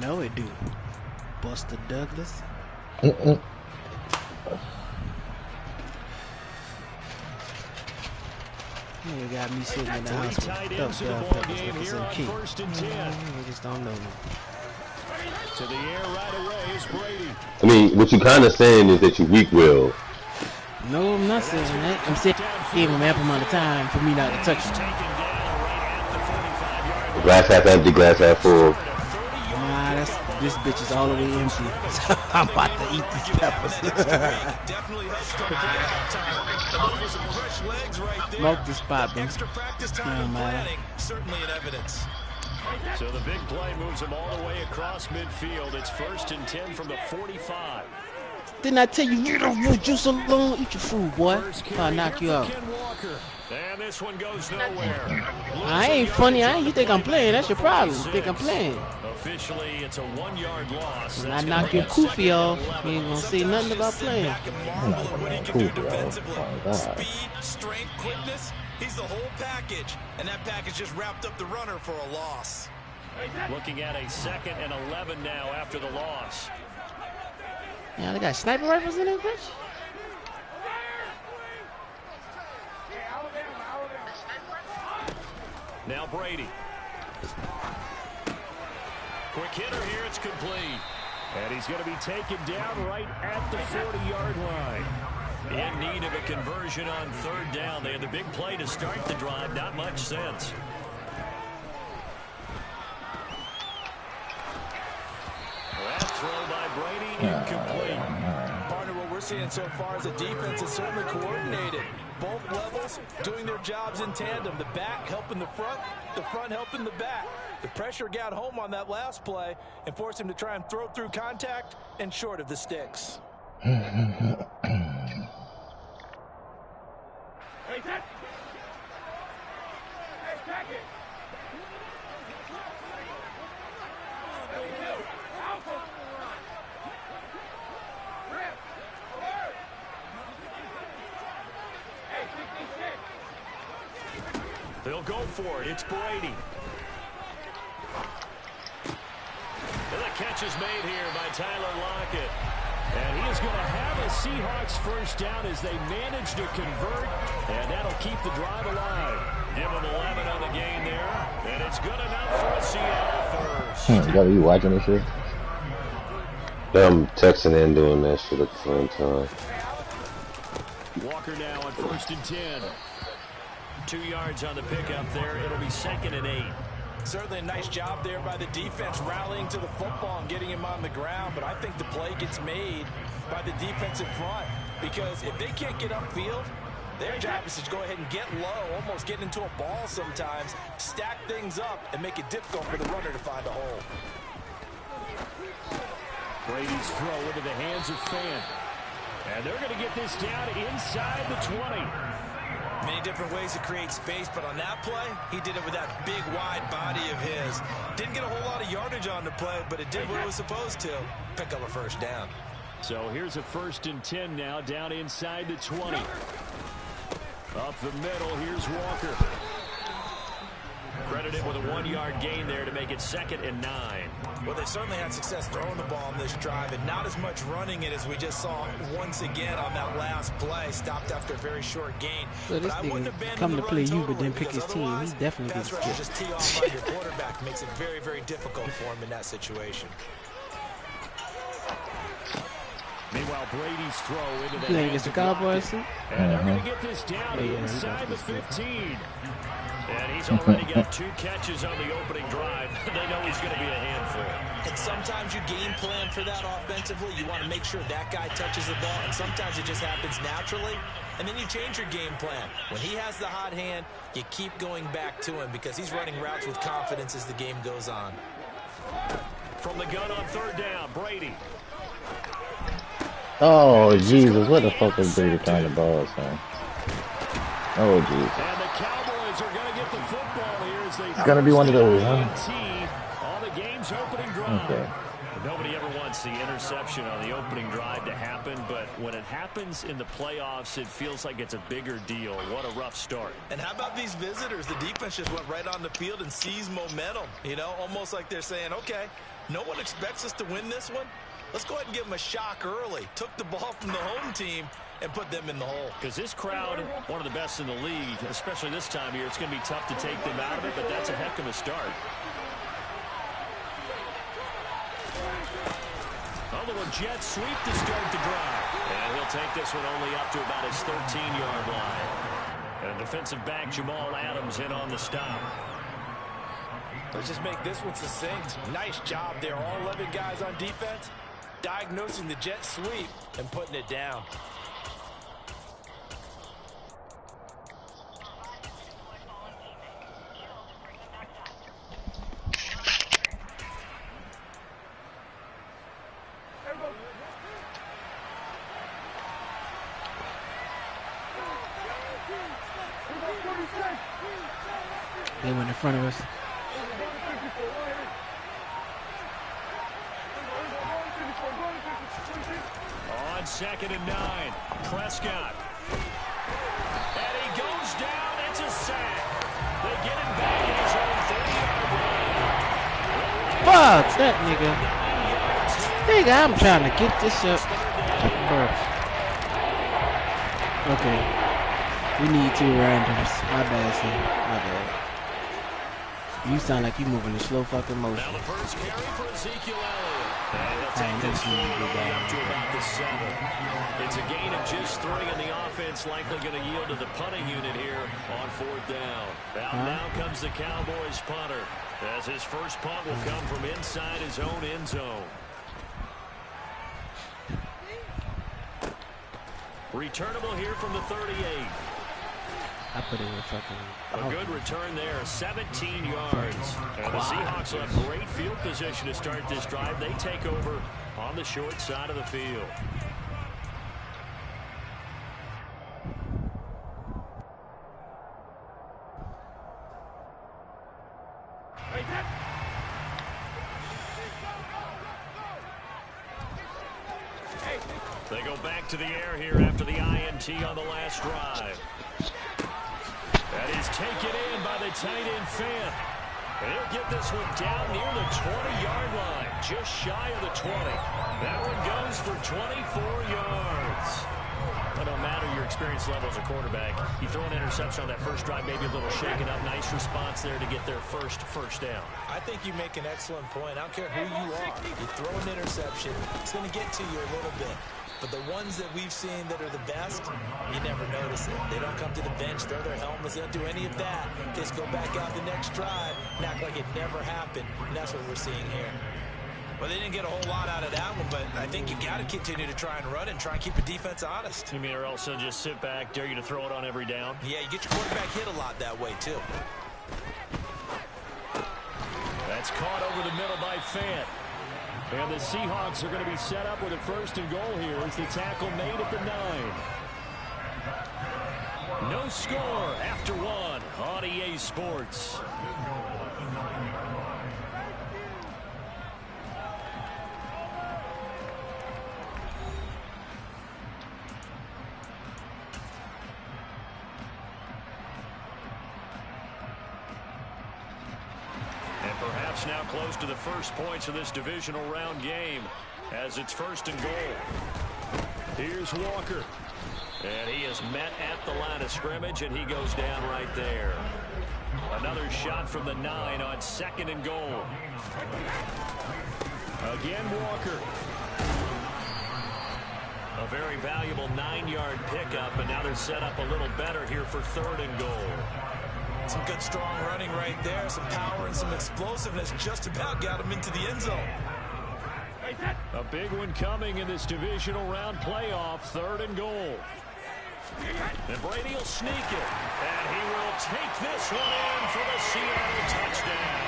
know it do. Buster Douglas. You got me sitting in the house with stuffed peppers looking some key. I just don't know. To the air right away is Brady. I mean, what you kind of saying is that you weak-willed. No, I'm not saying that. I'm saying give him ample amount of time for me not to touch him. Glass half empty, glass half full. Nah, this bitch is all the way empty. So I'm about to eat these peppers. Smoke this pop, man. Certainly in evidence. So the big play moves him all the way across midfield. It's 1st and 10 from the 45. Didn't I tell you, you don't want juice alone? Eat your food, boy. I'll knock you out. And this one goes nowhere. I ain't funny. You think I'm playing? That's your problem. You think I'm playing? Officially, it's a 1-yard loss. When I knock your koofy off, you ain't gonna say nothing about playing. Speed, strength, quickness. He's the whole package. And that package just wrapped up the runner for a loss. Looking at a 2nd and 11 now after the loss. Yeah, they got sniper rifles in this bitch? Now Brady. Quick hitter here, it's complete. And he's going to be taken down right at the 40-yard line. In need of a conversion on 3rd down. They had the big play to start the drive. Not much sense. That throw by Brady incomplete. Partner, what we're seeing so far is the defense is certainly coordinated. Both levels doing their jobs in tandem. The back helping the front helping the back. The pressure got home on that last play and forced him to try and throw through contact and short of the sticks. They'll go for it. It's Brady. And the catch is made here by Tyler Lockett. And he is going to have a Seahawks first down as they manage to convert. And that'll keep the drive alive. Give him 11 on the game there. And it's good enough for a Seattle first. You gotta be watching this shit. Yeah, I'm texting and doing that shit at the same time. Walker now on 1st and 10. 2 yards on the pickup there. It'll be 2nd and 8. Certainly a nice job there by the defense rallying to the football and getting him on the ground. But I think the play gets made by the defensive front. Because if they can't get upfield, their job is to go ahead and get low, almost get into a ball sometimes, stack things up, and make it difficult for the runner to find a hole. Brady's throw into the hands of Fan. And they're going to get this down inside the 20. Many different ways to create space, but on that play, he did it with that big, wide body of his. Didn't get a whole lot of yardage on the play, but it did what it was supposed to. Pick up a first down. So here's a 1st and 10 now, down inside the 20. Up the middle, here's Walker. Credited with a 1-yard gain there to make it 2nd and 9. Well, they certainly had success throwing the ball on this drive, and not as much running it as we just saw once again on that last play. Stopped after a very short gain. So this nigga come to play you, but then pick his team. He definitely gets skipped. Just tee off on your quarterback makes it very, very difficult for him in that situation. Meanwhile, Brady's throw into the hands against the Cowboys. And they're going to get this down inside the 15. And he's already got 2 catches on the opening drive. They know he's going to be a handful. And sometimes you game plan for that offensively. You want to make sure that guy touches the ball. And sometimes it just happens naturally. And then you change your game plan. When he has the hot hand, you keep going back to him because he's running routes with confidence as the game goes on. From the gun on 3rd down, Brady. Oh, Jesus. What the fuck is Brady trying to ball, son? Oh, Jesus. And the Cowboys are going to get the football here as they... It's going to be one of those, huh? On the game's opening drive. Okay. Nobody ever wants the interception on the opening drive to happen, but when it happens in the playoffs, it feels like it's a bigger deal. What a rough start. And how about these visitors? The defense just went right on the field and seized momentum. You know, almost like they're saying, okay, No one expects us to win this one. Let's go ahead and give them a shock early. Took the ball from the home team and put them in the hole. Because this crowd, one of the best in the league, especially this time of year, it's going to be tough to take them out of it, but that's a heck of a start. A little jet sweep to start the drive. And he'll take this one only up to about his 13-yard line. And defensive back Jamal Adams in on the stop. Let's just make this one succinct. Nice job there. All 11 guys on defense diagnosing the jet sweep and putting it down. They went in front of us. On 2nd and 9, Prescott. And he goes down. It's a sack. They get him back in his own 30-yard line. Fuck that nigga. Nigga, I'm trying to get this up. Okay. We need 2 randoms. My bad, son. My bad. You sound like you moving in slow fucking motion. Now the first carry for Ezekiel Elliott. And he'll take this one up to about the 7. It's a gain of just 3, and the offense likely going to yield to the punting unit here on 4th down. Now comes the Cowboys punter, as his first punt will come from inside his own end zone. Returnable here from the 38. I put it in fucking... A good return there, 17 yards. And the Seahawks will have great field position to start this drive. They take over on the short side of the field. They go back to the air here after the INT on the last drive. That is taken in by the tight end Fant. And he'll get this one down near the 20-yard line, just shy of the 20. That one goes for 24 yards. It don't matter your experience level as a quarterback. You throw an interception on that first drive, maybe a little shaken up. Nice response there to get their first down. I think you make an excellent point. I don't care who you are. You throw an interception, it's going to get to you a little bit. But the ones that we've seen that are the best, you never notice it. They don't come to the bench, throw their helmets, they don't do any of that. They just go back out the next drive and act like it never happened. And that's what we're seeing here. Well, they didn't get a whole lot out of that one, but I think you got to continue to try and run and try and keep the defense honest. You mean, or else they'll just sit back, dare you to throw it on every down? Yeah, you get your quarterback hit a lot that way, too. That's caught over the middle by Fant. And the Seahawks are going to be set up with a 1st and goal here as the tackle made at the 9. No score after 1 on EA Sports. Perhaps now close to the first points of this divisional round game as it's 1st and goal. Here's Walker. And he is met at the line of scrimmage, and he goes down right there. Another shot from the 9 on 2nd and goal. Again, Walker. A very valuable 9-yard pickup, and now they're set up a little better here for 3rd and goal. Some good, strong running right there. Some power and some explosiveness just about got him into the end zone. A big one coming in this divisional round playoff, 3rd and goal. And Brady will sneak it. And he will take this one in for the Seattle touchdown.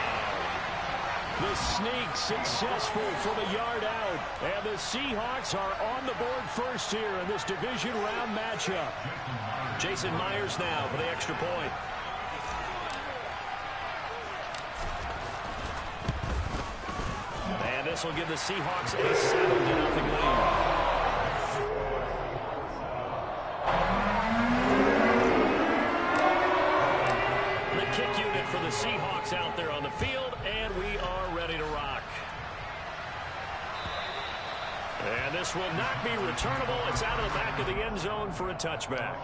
The sneak successful from a yard out. And the Seahawks are on the board first here in this division round matchup. Jason Myers now for the extra point. And this will give the Seahawks a 7-0 lead. The kick unit for the Seahawks out there on the field, and we are ready to rock. And this will not be returnable. It's out of the back of the end zone for a touchback.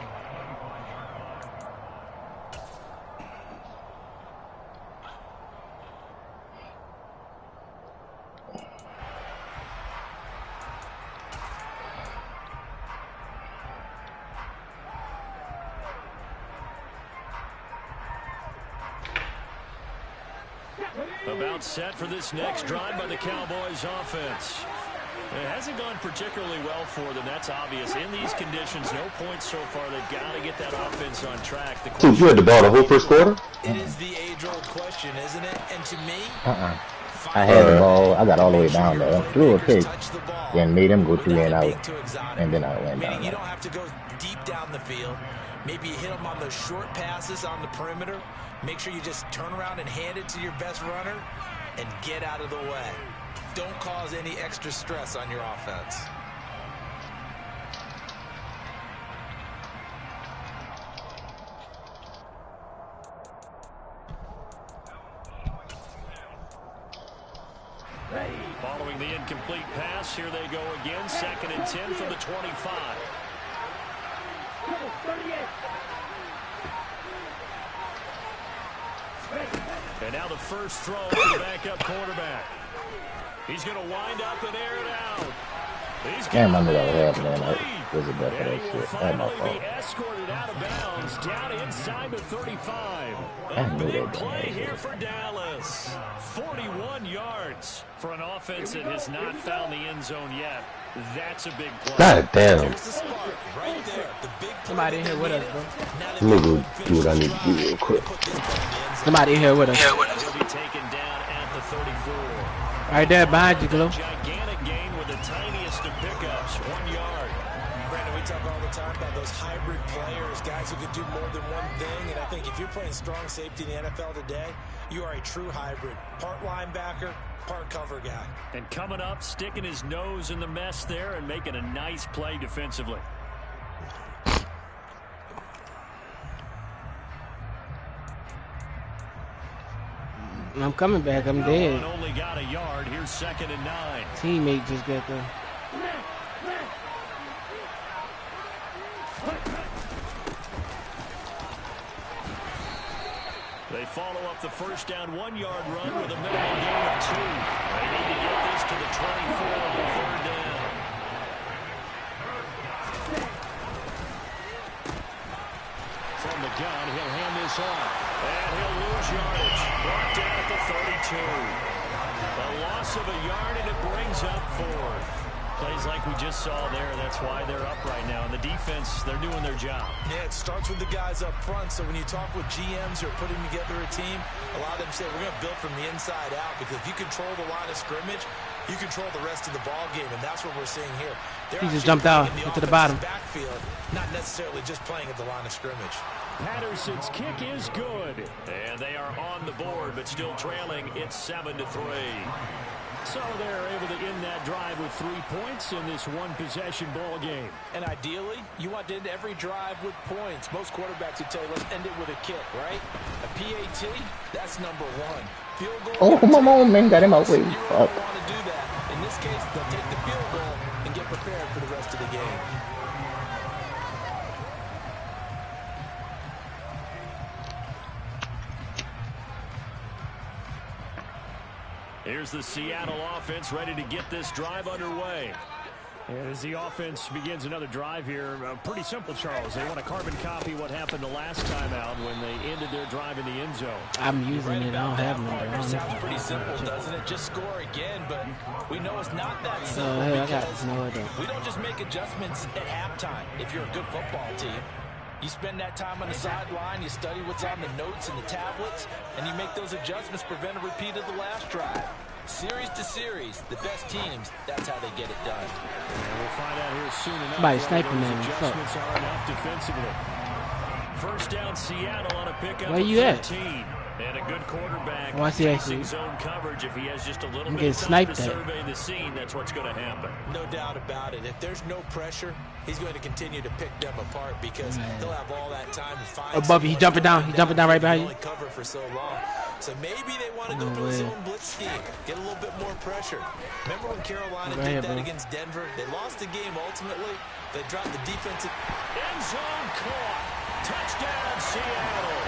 About set for this next drive by the Cowboys offense. It hasn't gone particularly well for them. That's obvious. In these conditions, no points so far. They've got to get that offense on track. Dude, you had the ball the whole first quarter? It is the age-old question, isn't it? And to me, I had the ball. I got all the way down there. Threw a pick. Then made him go 3 and out. And then I went down. You don't have to go deep down the field. Maybe you hit them on those short passes on the perimeter. Make sure you just turn around and hand it to your best runner and get out of the way. Don't cause any extra stress on your offense. Following the incomplete pass, here they go again. 2nd and 10 from the 25. And now the first throw to the backup quarterback. He's going to wind up and air it out. Damn, I knew that would happen, man. I was a bet for that shit. That's my fault. Be escorted out of bounds down inside the 35. I knew Big that. play here for Dallas. 41 yards for an offense that has not found the end zone yet. That's a big play. God damn. There's the spark right there. The big Somebody in here with us, bro. Let me go do what I need to do real quick. Somebody in here with us. He'll be taken down at the 34. Right there behind you, Glow. Gigantic gain with the tiniest of pickups, 1 yard. Brandon, we talk all the time about those hybrid players, guys who can do more than one thing. And I think if you're playing strong safety in the NFL today, you are a true hybrid. Part linebacker, part cover guy. And coming up, sticking his nose in the mess there and making a nice play defensively. I'm coming back. I'm dead. Only got a yard. Here's 2nd and 9. Teammate just got there. They follow up the first down 1-yard run with a minimum gain of 2. They need to get this to the 24 on 3rd down. From the gun, he'll hand this off. And he'll lose yardage. Brought down at the 32. A loss of a yard, and it brings up 4th. Plays like we just saw there. That's why they're up right now. And the defense, they're doing their job. Yeah, it starts with the guys up front. So when you talk with GMs who are putting together a team, a lot of them say we're going to build from the inside out, because if you control the line of scrimmage, you control the rest of the ball game, and that's what we're seeing here. He just jumped out into the bottom. Backfield, not necessarily just playing at the line of scrimmage. Patterson's kick is good. And they are on the board, but still trailing. It's 7-3. So they're able to end that drive with 3 points in this one-possession ball game. And ideally, you want to end every drive with points. Most quarterbacks would tell you, let's end it with a kick, right? A PAT, that's number 1. Field goal. Oh, my mom, man, got him out. Wait, You really fuck. want to do that. In this case, they'll take the field goal and get prepared for the rest of the game. Here's the Seattle offense ready to get this drive underway. And as the offense begins another drive here, pretty simple, Charles. They want to carbon copy what happened the last time out when they ended their drive in the end zone. I'm using it. I don't have It no. sounds pretty simple, doesn't it? Just score again, but we know it's not that simple Hey, I got because no idea. we don't just make adjustments at halftime if you're a good football team. You spend that time on the sideline, you study what's on the notes and the tablets, and you make those adjustments, prevent a repeat of the last drive. Series to series, the best teams, that's how they get it done. And we'll find out here soon enough. Somebody sniping them. Adjustments are enough defensively. First down, Seattle on a pickup. Where you at? 13. And a good quarterback. Oh, I see, facing zone coverage. If he has just a little bit getting of time sniped to at. survey the scene, that's what's going to happen. No doubt about it. If there's no pressure, he's going to continue to pick them apart because he'll have all that time to find Above you, he jumping down. He jumping down right behind you. Only cover for so long. So maybe they want to go to a zone blitz scheme, get a little bit more pressure. Remember when Carolina did that against Denver? They lost the game ultimately. They dropped the defensive. End zone caught. Touchdown, Seattle.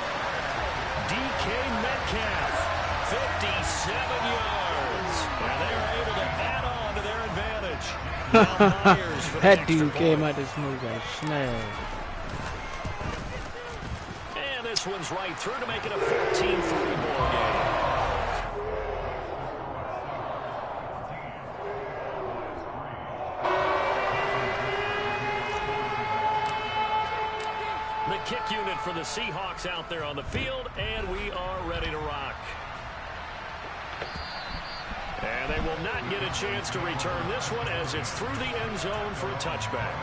DK Metcalf, 57 yards. And they are able to add on to their advantage. Now Myers for the that dude came out this move like snag. And this one's right through to make it a 14-3 ball game. The kick unit for the Seahawks out there on the field, and we are ready to rock. And they will not get a chance to return this one as it's through the end zone for a touchback.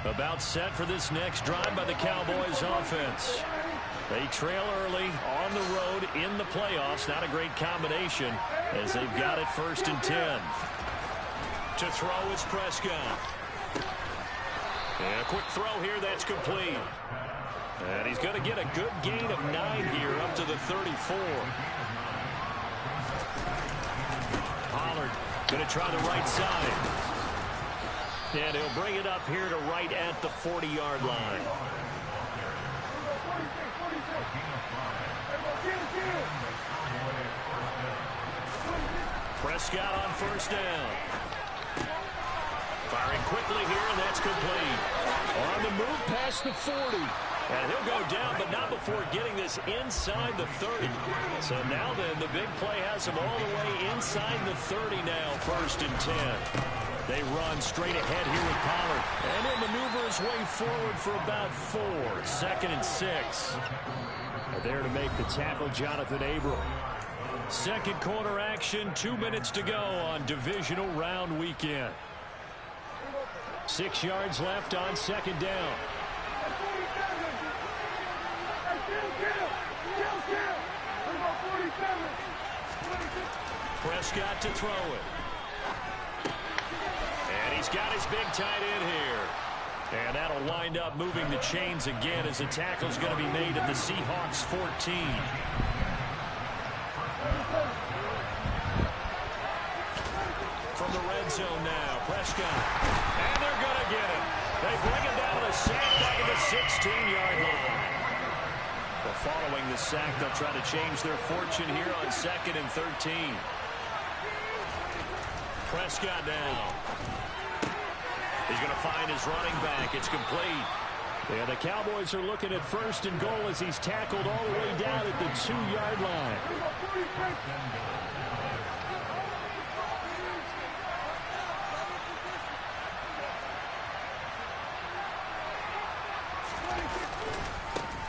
About set for this next drive by the Cowboys offense. They trail early on the road in the playoffs. Not a great combination as they've got it 1st and 10. To throw is Prescott. And a quick throw here that's complete. And he's going to get a good gain of 9 here up to the 34. Pollard going to try the right side. And he'll bring it up here to right at the 40-yard line. Prescott on 1st down. Firing quickly here, and that's complete. On the move past the 40. And he'll go down, but not before getting this inside the 30. So now then, the big play has him all the way inside the 30 now, 1st and 10. They run straight ahead here with Pollard. And he'll maneuver his way forward for about 4. 2nd and 6. There to make the tackle, Jonathan Abram. Second quarter action, 2 minutes to go on divisional round weekend. 6 yards left on 2nd down. Prescott to throw it. And he's got his big tight end here. And that'll wind up moving the chains again as the tackle's going to be made at the Seahawks 14. From the red zone now, Prescott. And they're going to get him. They bring him down to the sack back at the 16-yard line. But following the sack, they'll try to change their fortune here on 2nd and 13. Prescott now. He's going to find his running back. It's complete. And the Cowboys are looking at 1st and goal as he's tackled all the way down at the 2-yard line.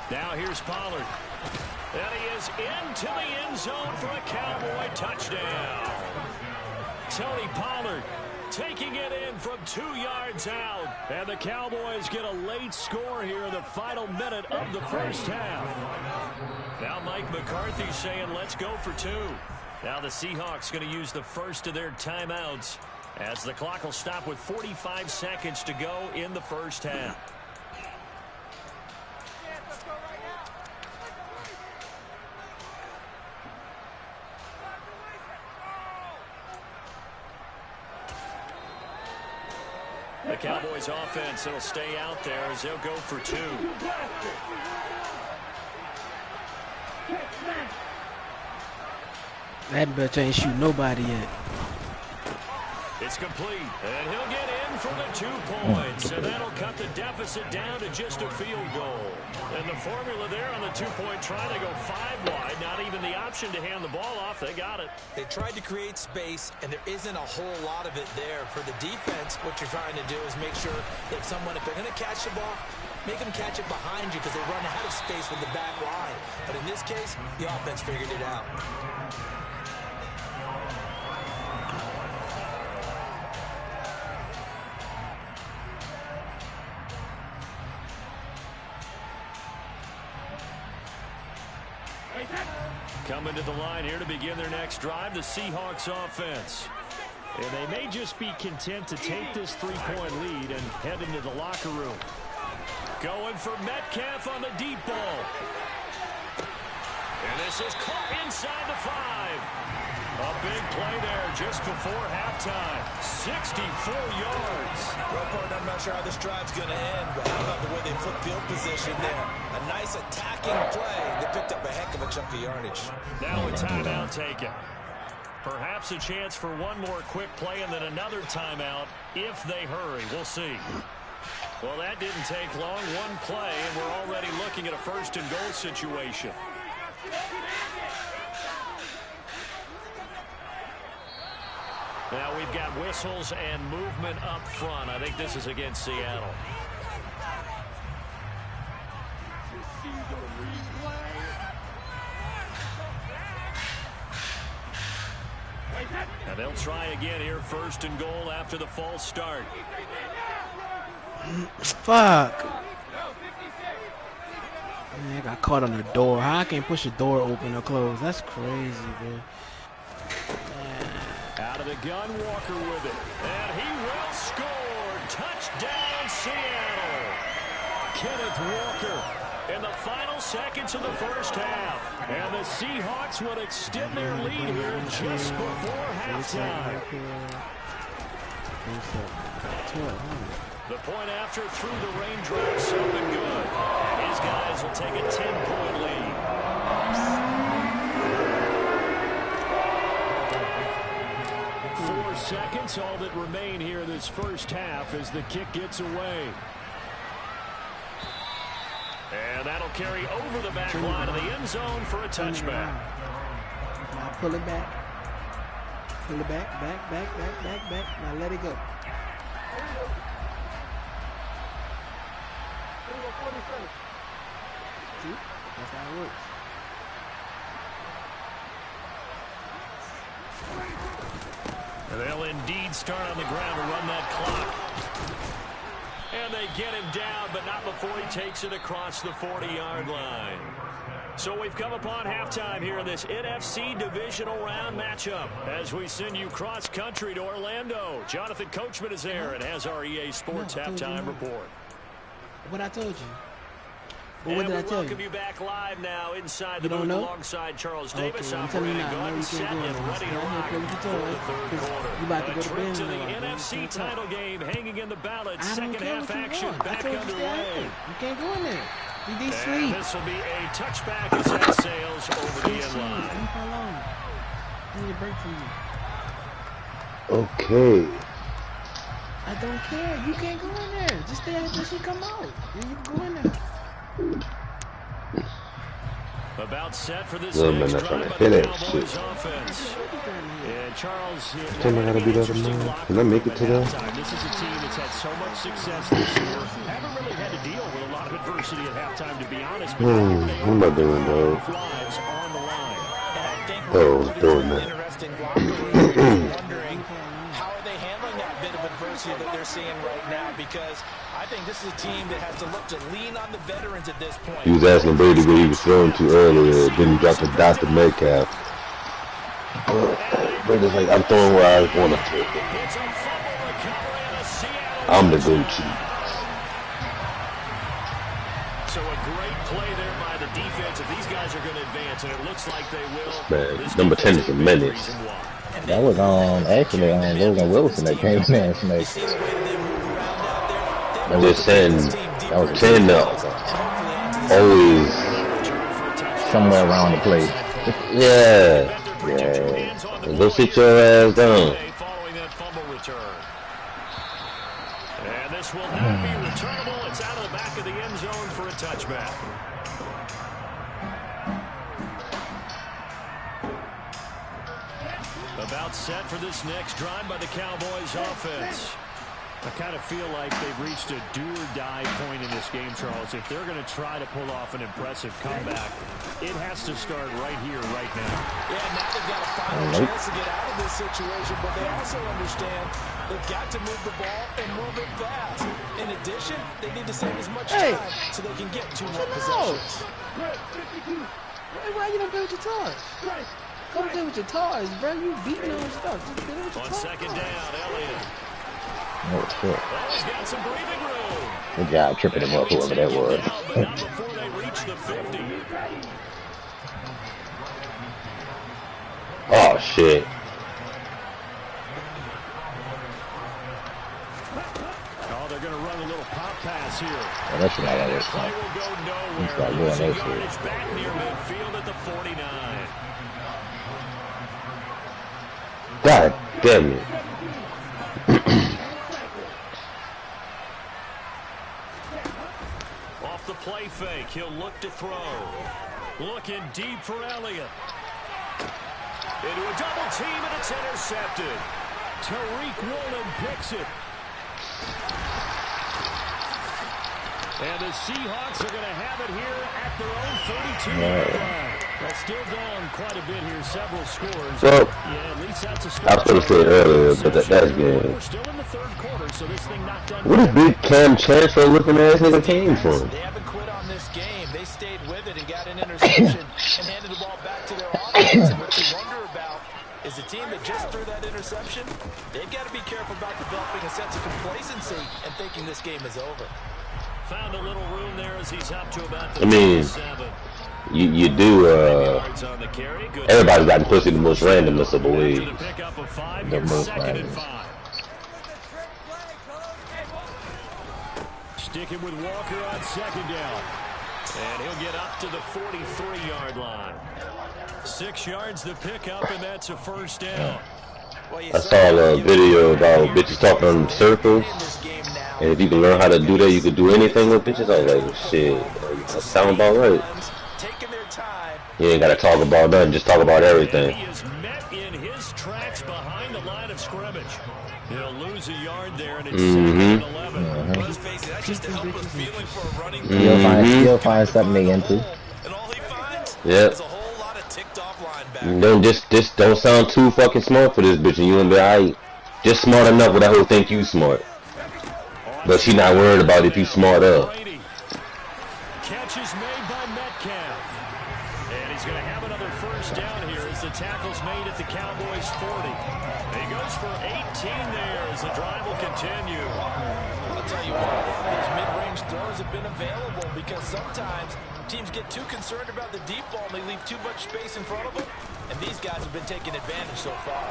Now here's Pollard. And he is into the end zone for a Cowboy touchdown. Tony Pollard taking it in from 2 yards out. And the Cowboys get a late score here in the final minute of the first half. Now Mike McCarthy saying, let's go for 2. Now the Seahawks going to use the first of their timeouts as the clock will stop with 45 seconds to go in the first half. The Cowboys offense will stay out there as they'll go for 2. That bitch ain't shoot nobody yet. It's complete, and he'll get in for the 2 points, and that'll cut the deficit down to just a field goal. And the formula there on the 2-point try, they go 5 wide, not even the option to hand the ball off. They got it. They tried to create space, and there isn't a whole lot of it there. For the defense, what you're trying to do is make sure that if they're going to catch the ball, make them catch it behind you because they run out of space with the back line. But in this case, the offense figured it out. Coming to the line here to begin their next drive, the Seahawks offense. And they may just be content to take this 3-point lead and head into the locker room. Going for Metcalf on the deep ball. And this is caught inside the 5. A big play there just before halftime. 64 yards. Roper, I'm not sure how this drive's going to end, but how about the way they flip field position there? A nice attacking play. They picked up a heck of a chunk of yardage. Now a timeout taken. Perhaps a chance for one more quick play and then another timeout if they hurry. We'll see. Well, that didn't take long. One play, and we're already looking at a first-and-goal situation. Now we've got whistles and movement up front. I think this is against Seattle. And they'll try again here, first and goal after the false start. Fuck. Man, I got caught on the door. How I can't push a door open or close? That's crazy, man. Out of the gun, Walker with it. And he will score. Touchdown, Seattle. Kenneth Walker in the final seconds of the first half. And the Seahawks would extend their lead here just before halftime. The point after through the raindrops, something good. And his guys will take a 10-point lead. 4 seconds, all that remain here this first half as the kick gets away. And that'll carry over the back line of the end zone for a touchback. Now pull it back. Pull it back, back. Now let it go. See? That's how it works. And they'll indeed start on the ground to run that clock. And they get him down, but not before he takes it across the 40-yard line. So we've come upon halftime here in this NFC divisional round matchup as we send you cross-country to Orlando. Jonathan Coachman is there and has our EA Sports halftime report. What I told you. But what did I tell you? Welcome you back live now inside You the don't booth know? alongside Charles Okay, Davis. I'm telling you Operating now, gun, you set can't go and in ready to there. rock You for the third quarter. You about to go to Trip bed to in the the night. NFC title game hanging in the balance. I don't Second care half what you action want. back I told you underway. You can't go in there. You need And sleep. this will be a touchback as that sails over the end line. Leave her alone. I need a break from you. Okay. I don't care. You can't go in there. Just stay until she come out. Then you can go in there. About set for this Little man next not trying drive to by hit the it. Cowboys offense. And Charles, Tell me how to be that tomorrow. Can I make it to that? This is a team that's had so much success this year. Haven't really had to deal with a lot of adversity at halftime, to be honest. But What am I doing, bro? lives on the line. And I think Oh, we're doing an that. interesting locker room, wondering how are they handling that bit of adversity that they're seeing right now, because I think this is a team that has to look to lean on the veterans at this point. He was asking Brady where he was throwing to earlier. Then he dropped the dot to Metcalf. Brady's like, I'm throwing where I want to throw it. It's a fumble recovery and a Seattle I'm the go-to. So a great play there by the defense. If these guys are going to advance, and it looks like they will. Man, number 10 is a menace. That was actually Logan Wilson that came in and snaked. I'm just saying, 10 now. Always. Somewhere around the place. Yeah. Go sit your ass down. Following that fumble return. And this will not be returnable. It's out of the back of the end zone for a touchback. About set for this next drive by the Cowboys offense. I kind of feel like they've reached a do-or-die point in this game, Charles. If they're going to try to pull off an impressive comeback, it has to start right here, right now. Yeah, now they've got a final chance to get out of this situation, but they also understand they've got to move the ball and move it fast. In addition, they need to save as much time so they can get 2 more possessions. Why you don't play with your toys? Go play with your toys, bro. You beating on stuff. Just play with your On toys. second down, Elliott. Oh, shit. Oh, he's got some breathing room. Good job tripping him up, whoever that was. Down, but not before they reach the 50. Oh shit. Oh, they're going to run a little pop pass here. Yeah, that shit not gonna work. Play will go nowhere. He's not doing that shit. Yardage back near midfield at the 49. God damn it. Off the play fake, he'll look to throw. Looking deep for Elliott. Into a double team, and it's intercepted. Tariq Woolen picks it. And the Seahawks are going to have it here at their own 32-yard line. Well, still down quite a bit here, several scores. Well, yeah, at least that's a I was going to say earlier, but that's good. We're still in the third quarter, so this thing not done. Where does big Cam Chancellor looking ass nigga came from? They haven't quit on this game. They stayed with it and got an interception and handed the ball back to their offense. And what you wonder about is the team that just threw that interception, they've got to be careful about developing a sense of complacency and thinking this game is over. Found a little room there as he's up to about the I mean, 7. you do, everybody's gotten pussy the most randomness of the league. The most random. Sticking with Walker on second down. And he'll get up to the 43-yard line. 6 yards to pick up, and that's a first down. I saw a video about bitches talking in circles, and if you can learn how to do that, you can do anything with bitches. I was like, shit, that sound about right. You ain't gotta talk about nothing, just talk about everything. He is met in his tracks behind the line of scrimmage. He'll lose a yard there, and it's 2nd and 11. Let's face it, that's just a helpless feeling for a running He'll find something to get into. and all he finds Yep. is a whole lot of ticked off linebackers. Don't just don't sound too fucking smart for this bitch, and you gonna be alright. Just smart enough where that whole think you smart. But she not worried about if you smart up. Catch is made by Metcalf. And he's going to have another first down here as the tackle's made at the Cowboys 40. He goes for 18 there as the drive will continue. I'll tell you what, those mid-range throws have been available because sometimes teams get too concerned about the deep ball and they leave too much space in front of them. And these guys have been taking advantage so far.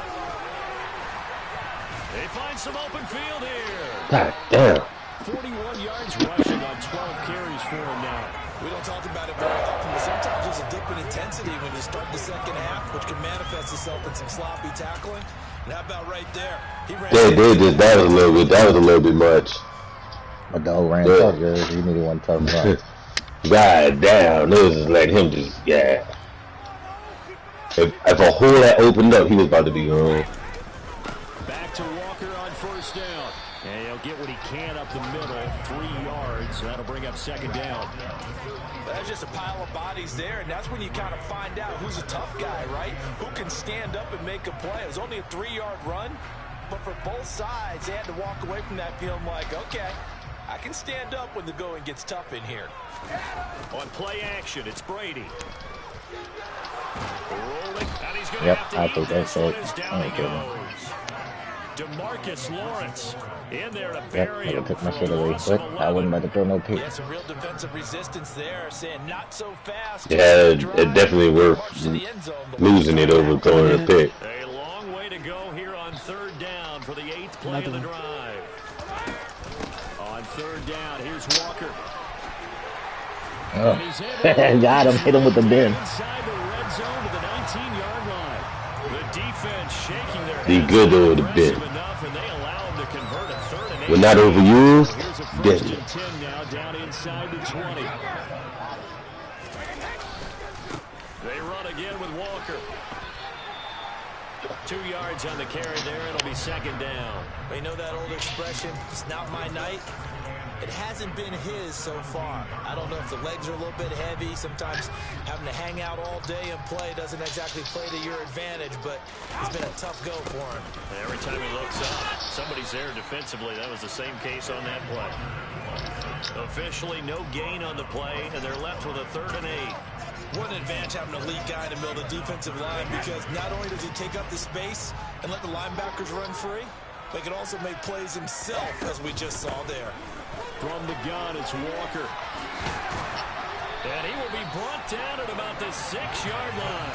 They find some open field here. God damn. 41 yards rushing on 12 carries for him now. We don't talk about it very often, but sometimes there's a dip in intensity when you start the second half, which can manifest itself in some sloppy tackling. And how about right there? He ran That was a little bit much. My dog ran tough, good. He needed one tough run. God damn, it was just like him just, yeah. If a hole that opened up, he was about to be gone. Back to Walker on first down. And he'll get what he can up the middle, 3 yards. So that'll bring up second down. That's just a pile of bodies there, and that's when you kind of find out who's a tough guy, right? Who can stand up and make a play. It was only a 3-yard run, but for both sides, they had to walk away from that feeling like, okay, I can stand up when the going gets tough in here. On play action, it's Brady. Rolling, and he's going to Yep, have I to think eat that's this one it. as down I he ain't kidding. goes. DeMarcus Lawrence in there to Yep, bury I him. took my for shit a away loss quick. of I wasn't 11. about to throw no pick. Yeah, some real defensive resistance there, saying not so fast. Yeah, it definitely worth losing it over throwing a pick. A long way to go here on third down for the 8th play of the drive. On third down, here's Walker. Oh. And he's in. Got him, hit him with the bin. Inside the red zone to the 19-yard line. The defense shaking their The heads. good old bit. Enough, and they allow him to convert a 3rd and 8. We're not overused. Here's a first Deadly. and 10 now down inside the 20. They run again with Walker. 2 yards on the carry there. It'll be second down. You know that old expression, it's not my night? It hasn't been his so far. I don't know if the legs are a little bit heavy. Sometimes having to hang out all day and play doesn't exactly play to your advantage, but it's been a tough go for him. Every time he looks up, somebody's there defensively. That was the same case on that play. Officially no gain on the play, and they're left with a 3rd and 8. What an advantage having an elite guy in the middle of the defensive line because not only does he take up the space and let the linebackers run free, but he can also make plays himself, as we just saw there. From the gun, it's Walker. And he will be brought down at about the 6-yard line.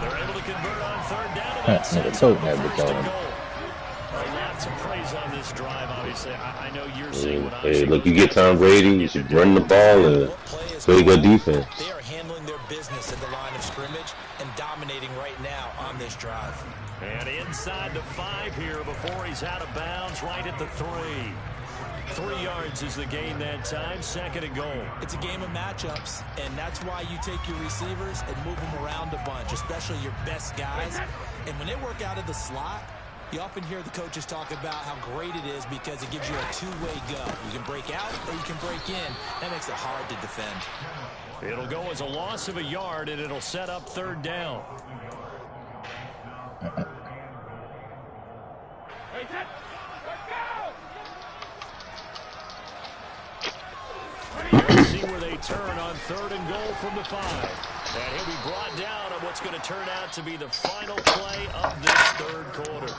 They're able to convert on third down, and that sets up the first and goal. Lots of praise on this drive, obviously. I know you're seeing what I'm Hey, seeing. look, you get Tom Brady, you should run the ball and play good defense. They are handling their business at the line of scrimmage and dominating right now on this drive. And inside the 5 here before he's out of bounds, right at the 3. 3 yards is the gain that time, second and goal. It's a game of matchups, and that's why you take your receivers and move them around a bunch, especially your best guys. And when they work out of the slot, you often hear the coaches talk about how great it is because it gives you a two-way go. You can break out or you can break in. That makes it hard to defend. It'll go as a loss of a yard, and it'll set up third down. Let's see where they turn on third and goal from the 5. And he'll be brought down on what's going to turn out to be the final play of this third quarter.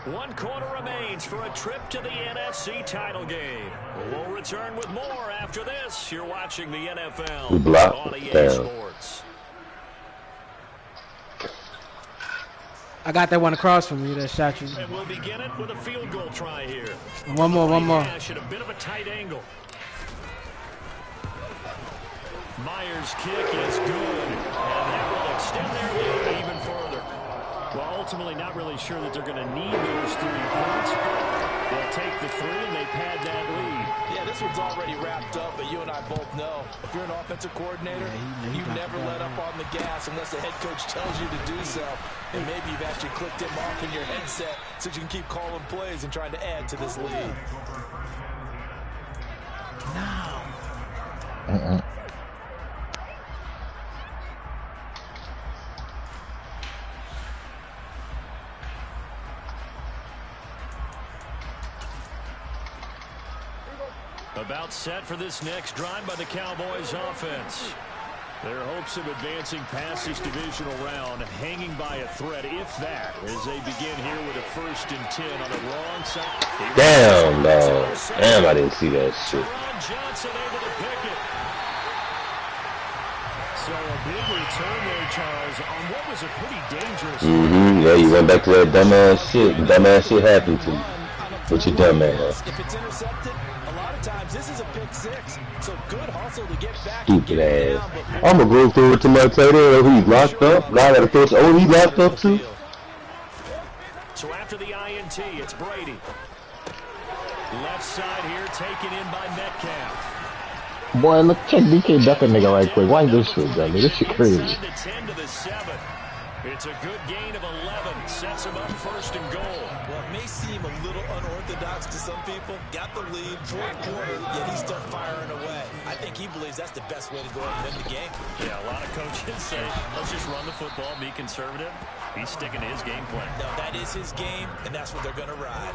1 quarter remains for a trip to the NFC title game. We'll return with more after this. You're watching the NFL on EA Sports. I got that one across from you that shot you. And we'll begin it with a field goal try here. One more. At a bit of a tight angle. Myers' kick is good, and that will extend their lead even further. Well, ultimately, not really sure that they're going to need those 3 points, but they'll take the 3 and they pad that lead. Yeah, this one's already wrapped up, but you and I both know if you're an offensive coordinator, you never let up on the gas unless the head coach tells you to do so. And maybe you've actually clicked him off in your headset so you can keep calling plays and trying to add to this lead. No. About set for this next drive by the Cowboys offense. Their hopes of advancing past this divisional round hanging by a thread, if that, as they begin here with a 1st and 10 on the wrong side. Damn, dog. Damn, I didn't see that shit. Johnson able to pick it. So a big return there, Charles, on what was a pretty dangerous. Yeah, you went back to that dumbass shit. Dumbass shit happened to you. What you dumb ass? If it's intercepted, a lot of times this is a pick 6. So good hustle to get back. Stupid ass. I'm gonna go forward to my tight end. He's locked up. Now I gotta catch. Oh, he's locked up too. So after the INT, it's Brady. Left side here taken in by Metcalf. Boy, look, check DK ducking nigga right quick. Why this shit, Johnny? This shit crazy. The 10 to the 7. It's a good gain of 11. Sets him up 1st and goal. Well, it may seem a little unorthodox to some people. Got the lead, 4th quarter, yet he's still firing away. I think he believes that's the best way to go out and win the game. Yeah, a lot of coaches say, let's just run the football, be conservative. He's sticking to his game plan. No, that is his game, and that's what they're going to ride.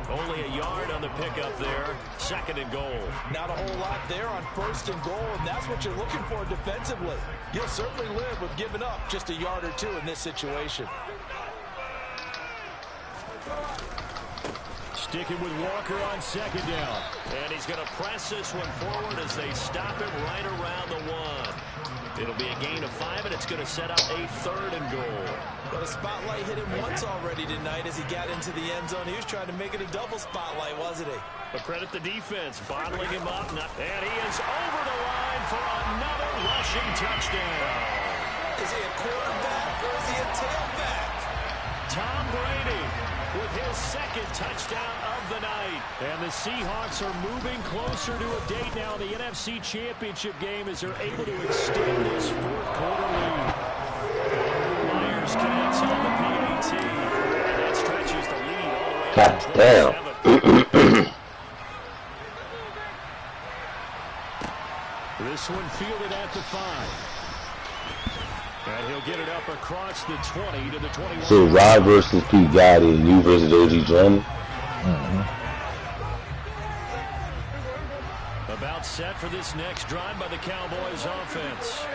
Only a yard on the pickup there. 2nd and goal. Not a whole lot there on 1st and goal, and that's what you're looking for defensively. You'll certainly live with giving up just a yard or 2 in this situation. Sticking with Walker on 2nd down. And he's going to press this one forward as they stop him right around the 1. It'll be a gain of 5, and it's going to set up a 3rd and goal. But a spotlight hit him once already tonight as he got into the end zone. He was trying to make it a double spotlight, wasn't he? But credit the defense, bottling him up. And he is over the line for another rushing touchdown. Is he a quarterback or is he a tailback? Tom Brady with his 2nd touchdown of the night. And the Seahawks are moving closer to a date now in the NFC Championship game as they're able to extend this 4th quarter lead. Myers connects on the PAT. And that stretches the lead all the way up to 27. This one fielded at the 5. And he'll get it up across the 20 to the 21. So Rod versus Pete Gotti and you versus OG Drummond. About set for this next drive by the Cowboys offense.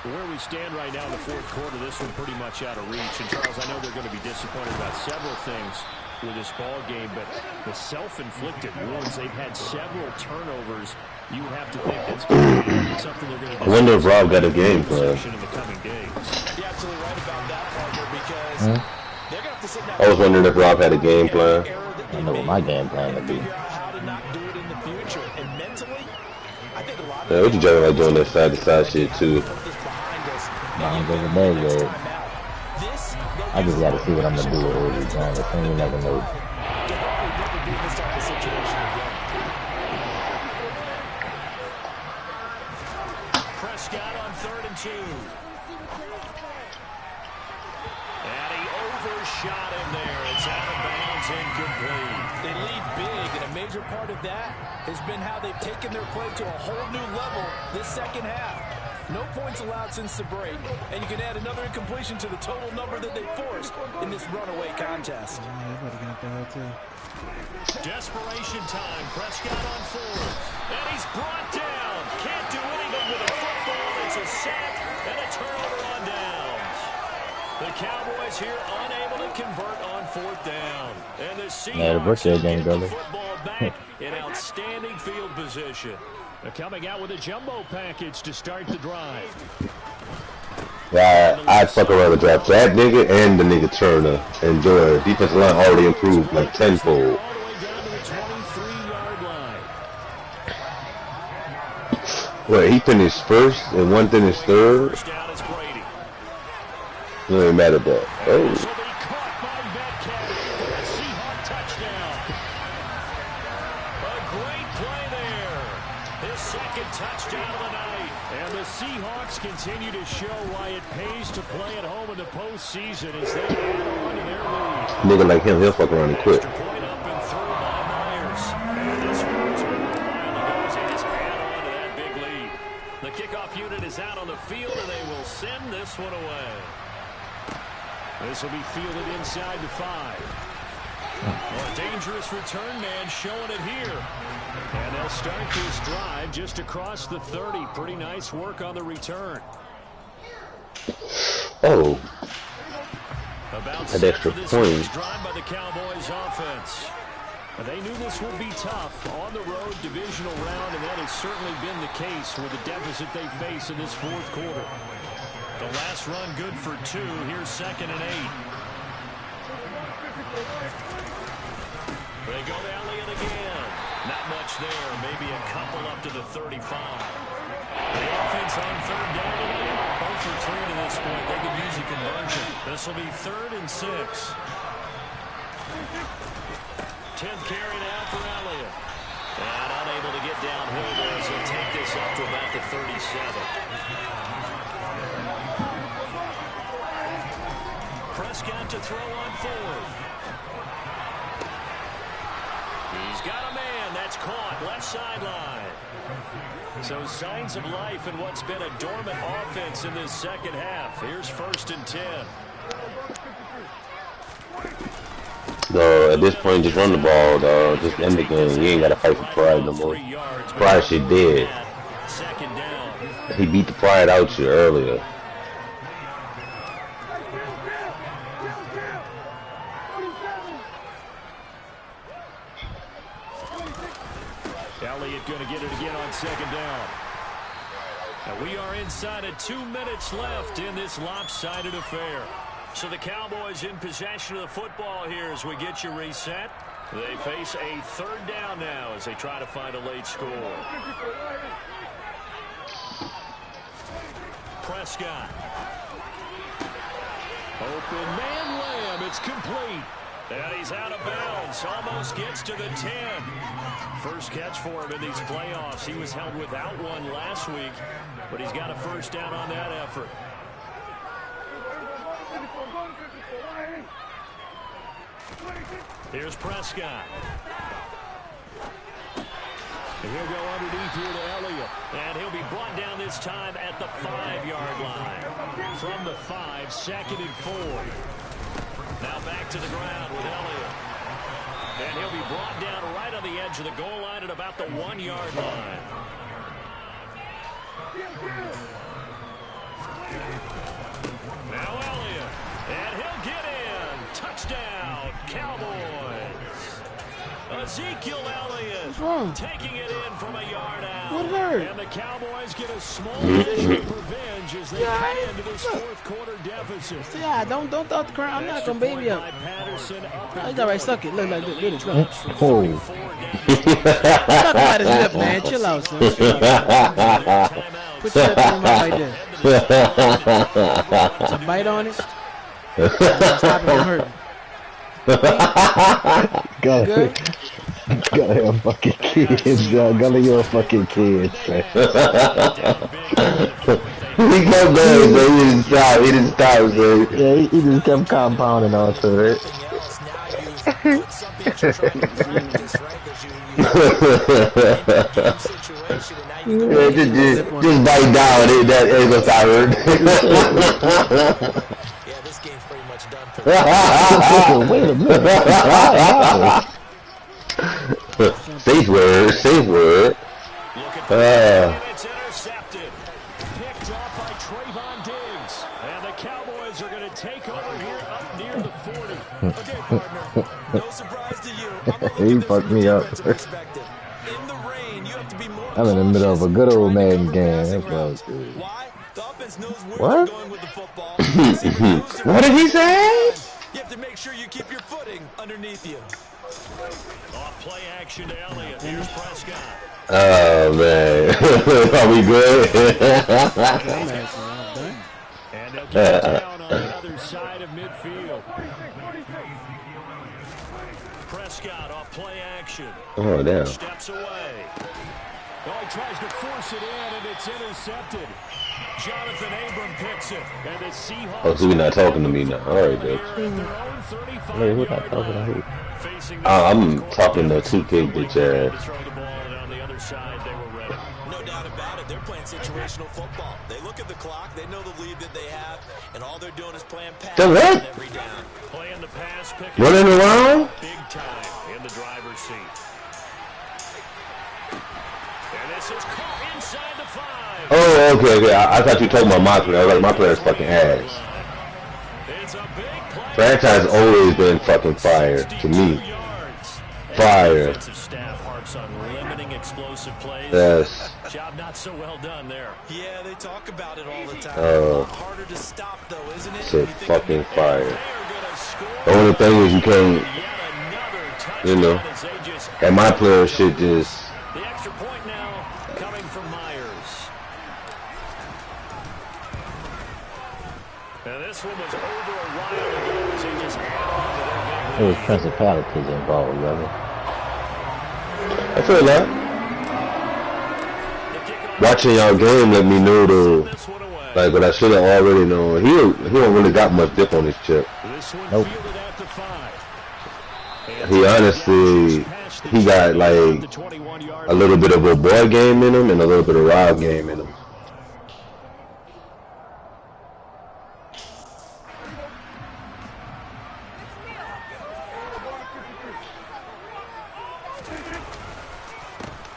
Where we stand right now in the fourth quarter, this one pretty much out of reach. And, Charles, I know they're going to be disappointed about several things with this ball game, but the self-inflicted wounds, they've had several turnovers. You have to think that's going to be something they're going to. I wonder if Rob got a game plan. In the coming days. You're absolutely right about that, Parker, because they're going to have to sit down. I was wondering if Rob had a game plan. I know what my game plan would be. How to not do it in the future, and mentally, I think a lot of Yeah, what you judging like doing that side-to-side shit too? Mine's over there, good. I just gotta see what I'm gonna do with every time. The thing you never know. Prescott on 3rd and 2. And he overshot him there. It's out of bounds, incomplete. They lead big, and a major part of that has been how they've taken their play to a whole new level this second half. No points allowed since the break, and you can add another incompletion to the total number that they forced in this runaway contest. Desperation time. Prescott on 4th. And he's brought down. Can't do anything with a football. It's a sack and a turnover on downs. The Cowboys here unable to convert on 4th down. And the Seahawks get the football back in outstanding field position. They're coming out with a jumbo package to start the drive. Yeah, I'd fuck around and drop that nigga and the nigga Turner and Jordan. Defensive line already improved like tenfold. All the way down to the 23-yard line. Wait, he finished first and one finished third? First down is Brady. It ain't matter about. Oh. This will be caught by Metcalf for a Seahawk touchdown. A great play there. His second touchdown of the night. And the Seahawks continue to show why it pays to play at home in the postseason as they add on to their lead. Nigga like him, he'll fuck around and quit. Extra point up and through by Myers. And this one's where the mile goes and just add on to that big lead. The kickoff unit is out on the field and they will send this one away. This will be fielded inside the 5. Well, a dangerous return man showing it here. And they'll start this drive just across the 30. Pretty nice work on the return. Oh. About an extra point. Drive by the Cowboys offense. They knew this would be tough on the road divisional round, and that has certainly been the case with the deficit they face in this fourth quarter. The last run good for 2. Here's 2nd and 8. They go to Elliott again. Not much there. Maybe a couple up to the 35. The offense on 3rd down tonight. Both for 3 to this point. They could use a conversion. This will be 3rd and 6. 10th carry now for Elliott. And unable to get downhill there, so he'll take this up to about the 37. Prescott to throw on 4th. He's got a man. That's caught. Left sideline. So signs of life in what's been a dormant offense in this second half. Here's 1st and 10. No, at this point, just run the ball, dog. Just end the game. You ain't got to fight for pride no more. Pride shit dead. Second down. He beat the pride out you earlier. Elliott going to get it again on 2nd down. And we are inside of 2 minutes left in this lopsided affair. So the Cowboys in possession of the football here as we get you reset. They face a 3rd down now as they try to find a late score. Prescott. Open man Lamb. It's complete. And he's out of bounds. Almost gets to the 10. First catch for him in these playoffs. He was held without one last week, but he's got a 1st down on that effort. Here's Prescott. And he'll go underneath here to Elliott. And he'll be brought down this time at the 5-yard line. From the 5, 2nd and 4. Now back to the ground with Elliott. And he'll be brought down right on the edge of the goal line at about the 1-yard line. Ezekiel Elliott. What's wrong? Taking it in from a yard out. What hurt? And the Cowboys get a small measure of revenge as they cut into this fourth quarter deficit. See, don't throw the crown. I'm not gonna baby up. Oh, he's alright. Suck it. Look like this. Look. Oh. Suck about his lip, man. Chill out, son. Chill out. Put your lip in your mouth right there. Some bite on it. Stop it from hurting. Good. Gotta have fucking kids, dog. Gotta your fucking kids, man. He kept going, so he didn't stop. He didn't stop, so. Yeah, he just kept compounding onto it. Yeah, just bite down. That ain't gonna stop hurting. Yeah, this game's pretty much done for Wait a minute. Safe word. It's intercepted. Picked off by Trayvon Diggs. And the Cowboys are going to take over here up near the 40. Okay, partner. No surprise to you. He fucked me up. In the rain, you have to be more I'm in the middle of a good old Madden game. That's Why? The offense knows where What? they're going with the football. What did he say? You have to make sure you keep your footing underneath you. Off play action to Elliott. Here's Prescott. Oh man, are we good? And they'll get it down on the other side of midfield. Prescott off play action. Oh damn. Steps away. Oh, he tries to force it in, and it's intercepted. Jonathan Abram picks it, and the Seahawks. Oh, so we're not talking to me now. All right, dude. Wait, who's not talking to who? I'm talking to 2K bitch ass. No doubt about it. They're playing situational football. They look at the clock. They know the lead that they have, and all they're doing is playing pass The what? every down. Playing the pass, picking Running around? big time in the driver's seat. And this is caught inside the 5. Oh, okay. I thought you were talking about my player. I was like, my player's fucking ass. It's a big play. Franchise always been fucking fire to me. Fire. Defensive staff harps on limiting explosive plays. Yes. Job not so well done there. Yeah, they talk about it all the time. Harder to stop, though, isn't it? Shit fucking fire. They're gonna score. The only thing is you can't, Yet another touchdown you know, as they just and my player shit just. the extra point now coming from Myers. And this one was over a while ago as they just add on to their big There was principalities involved, brother. I feel that. Watching y'all game let me know though, this one away. like what I should have already known. He don't really got much dip on his chip. This one Nope. fielded at the 5. He honestly, he got like a little bit of a boy game in him and a little bit of wild game in him.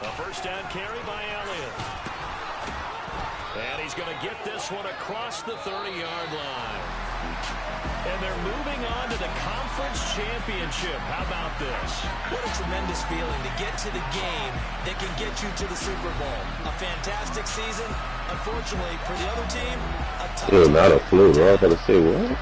A first down carry by Elliott. And he's going to get this one across the 30-yard line. And they're moving on to the conference championship. How about this? What a tremendous feeling to get to the game that can get you to the Super Bowl. A fantastic season. Unfortunately, for the other team, a tough Not a flu, bro. I was about to say what?